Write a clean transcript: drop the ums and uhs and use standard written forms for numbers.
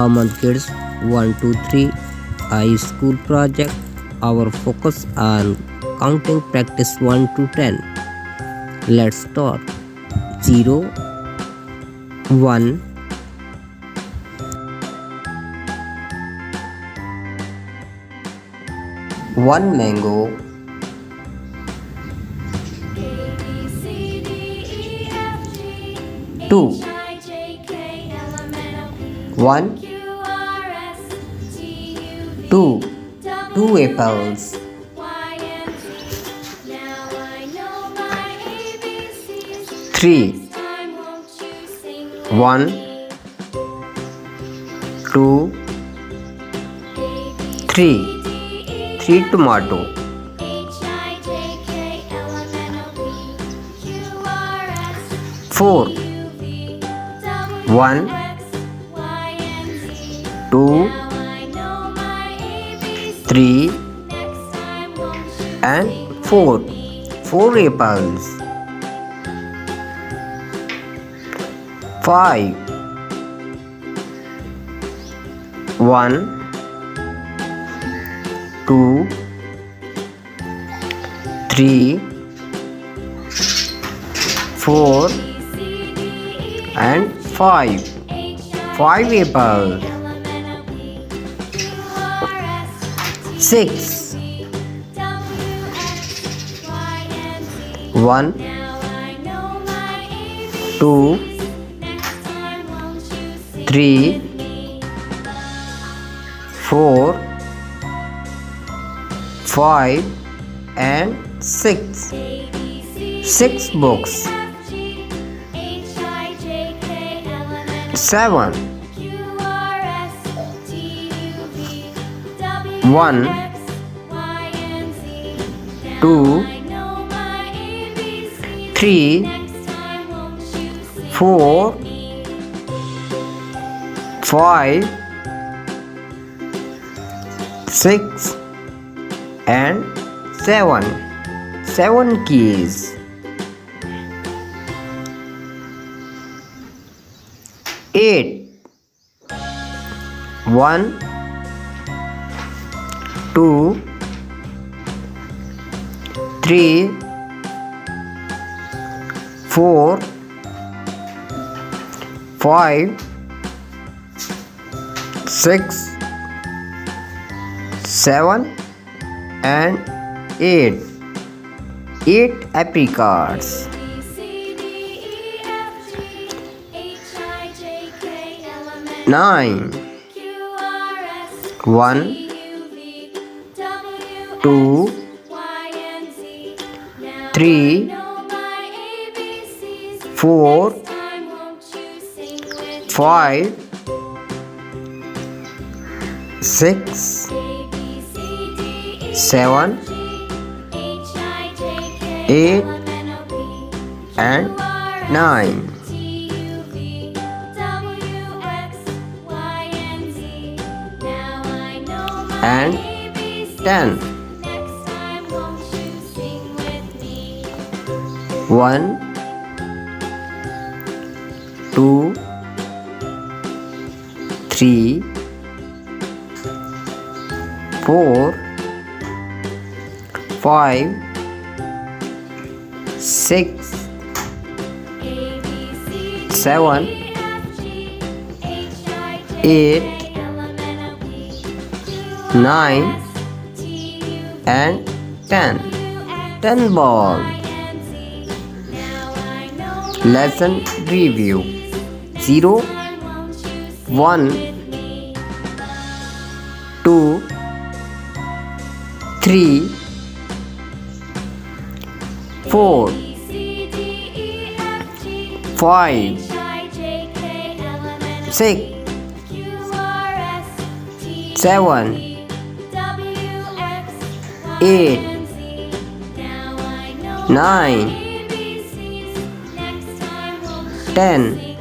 Common Kids 1 2 3 High School Project. Our focus on counting practice 1 to 10. Let's start. 0 1 1 mango, 2 1 2 2 apples, 3 1 2 3 3 tomato, 4 1 2 3 and 4 4 apples, 5 1 2 3 4 and 5 5 apples, 6 1 2 3 4 5 and 6 6 books, 7 1 2 3 4 5 6 and 7 7 keys, 8 1 2 3 4 5 6 7 and 8 8 apricots, 9 1 2 3 4 5 6 7 8 and 9 and 10 1 2 3 4 5 6 7 8 9 and 10 10 balls. Lesson review. 0 1 2 3 4 5 6 7 8 9 10